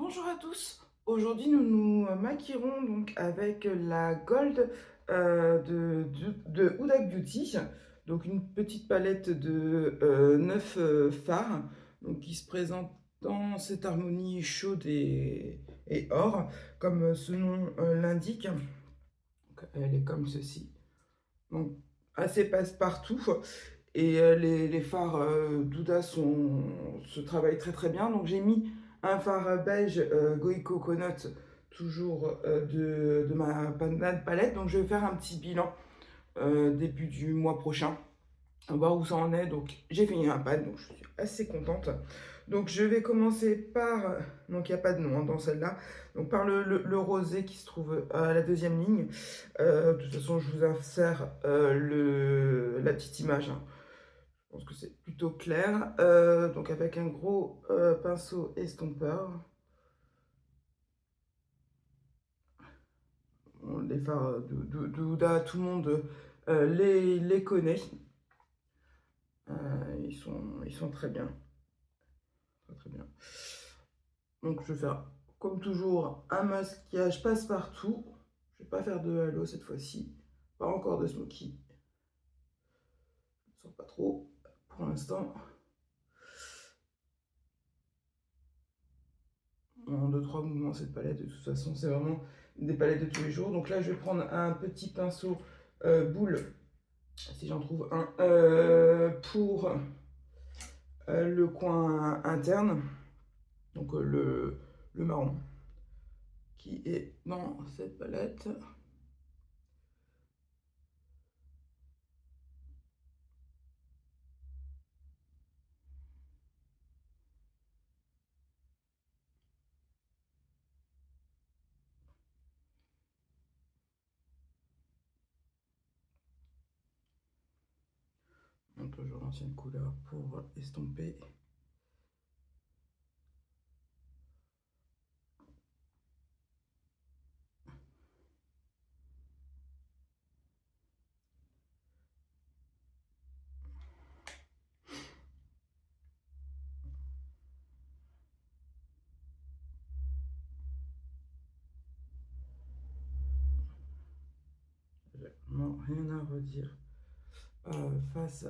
Bonjour à tous. Aujourd'hui, nous nous maquillerons donc avec la Gold de Huda Beauty. Donc une petite palette de 9 fards donc, qui se présente dans cette harmonie chaude et or, comme ce nom l'indique. Donc, elle est comme ceci. Donc assez passe-partout. Et les fards d'Huda se travaillent très très bien. Donc j'ai mis un phare beige Goï Coconut, toujours de ma palette. Donc je vais faire un petit bilan début du mois prochain, on va voir où ça en est. Donc j'ai fini un pad, donc je suis assez contente. Donc je vais commencer par, donc il n'y a pas de nom hein, dans celle-là, donc par le rosé qui se trouve à la deuxième ligne. De toute façon, je vous insère la petite image, hein. Je pense que c'est plutôt clair. Donc avec un gros pinceau estompeur. Bon, les fards de Huda, tout le monde les connaît. Ils sont très bien. Très, très bien. Donc je vais faire, comme toujours, un maquillage passe-partout. Je vais pas faire de halo cette fois-ci. Pas encore de smoky. Je ne sens pas trop pour l'instant. En 2-3 mouvements cette palette, de toute façon c'est vraiment des palettes de tous les jours. Donc là je vais prendre un petit pinceau boule, si j'en trouve un, pour le coin interne, donc le marron qui est dans cette palette. Donc toujours l'ancienne couleur pour estomper. Non, rien à redire face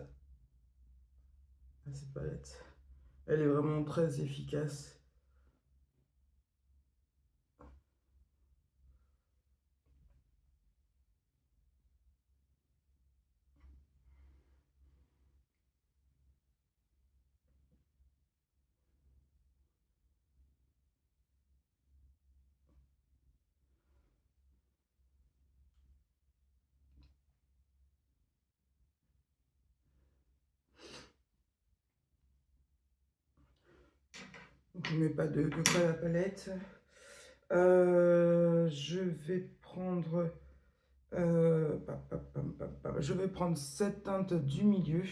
à cette palette. Elle est vraiment très efficace. Donc je ne mets pas de colle à la palette. Je vais prendre je vais prendre cette teinte du milieu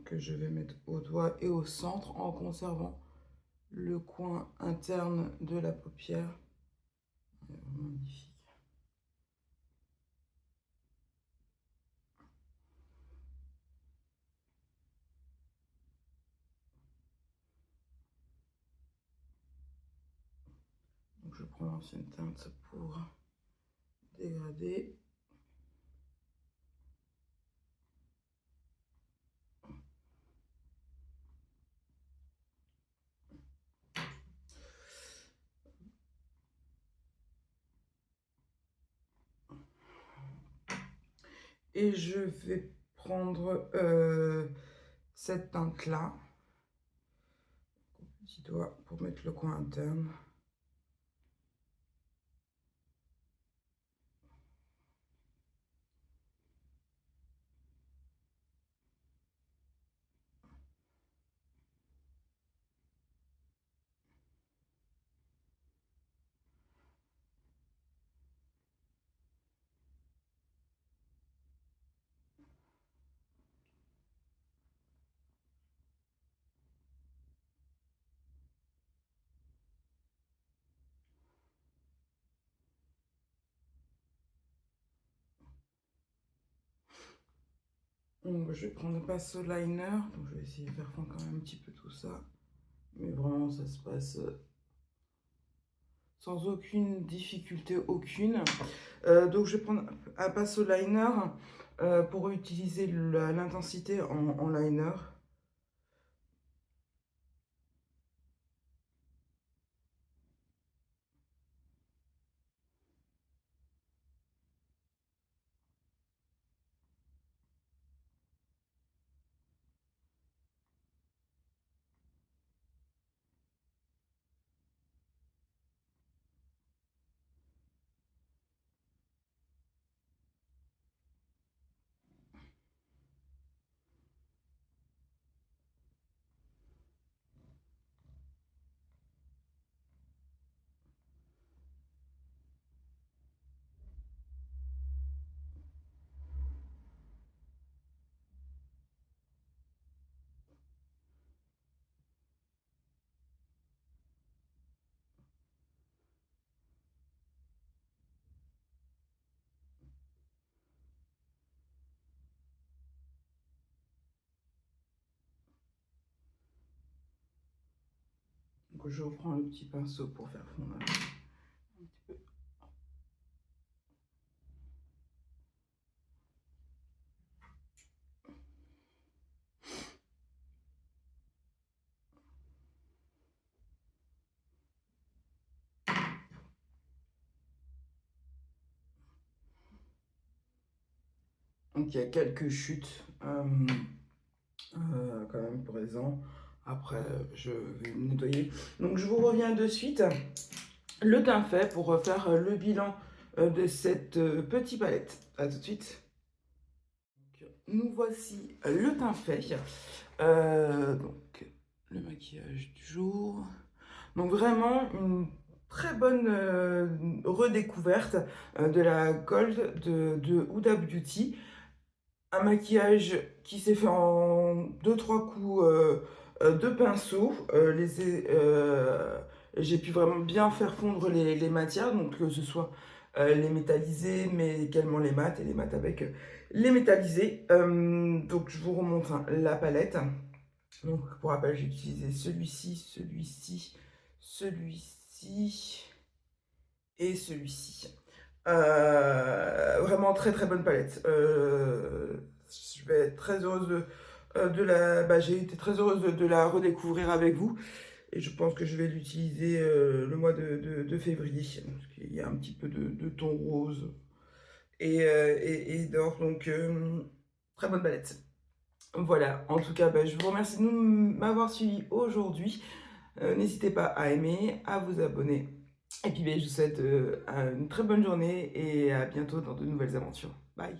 que je vais mettre au doigt et au centre en conservant le coin interne de la paupière. Magnifique. Donc je prends l'ancienne teinte pour dégrader. Et je vais prendre cette teinte-là, petit doigt, pour mettre le coin interne. Donc, je vais prendre un pinceau liner, donc je vais essayer de faire fondre quand même un petit peu tout ça. Mais vraiment, ça se passe sans aucune difficulté aucune. Donc je vais prendre un pinceau liner pour utiliser l'intensité en liner. Donc je reprends le petit pinceau pour faire fondre un petit peu. Donc il y a quelques chutes quand même présents. Après, je vais me nettoyer. Donc je vous reviens de suite. Le teint fait pour faire le bilan de cette petite palette. A tout de suite. Donc, nous voici le teint fait. Donc le maquillage du jour. Donc vraiment une très bonne redécouverte de la Gold de Huda Beauty. Un maquillage qui s'est fait en deux trois coups de pinceau. J'ai pu vraiment bien faire fondre les matières, donc que ce soit les métallisés, mais également les mattes, et les mattes avec les métallisés. Donc je vous remonte hein, la palette. Donc pour rappel, j'ai utilisé celui-ci, celui-ci, celui-ci et celui-ci. Vraiment très très bonne palette. Je vais être très heureuse j'ai été très heureuse de la redécouvrir avec vous. Et je pense que je vais l'utiliser le mois de février. Parce qu'il y a un petit peu de ton rose et d'or. Donc très bonne palette. Voilà, en tout cas, je vous remercie de m'avoir suivi aujourd'hui. N'hésitez pas à aimer, à vous abonner. Et puis je vous souhaite une très bonne journée et à bientôt dans de nouvelles aventures. Bye.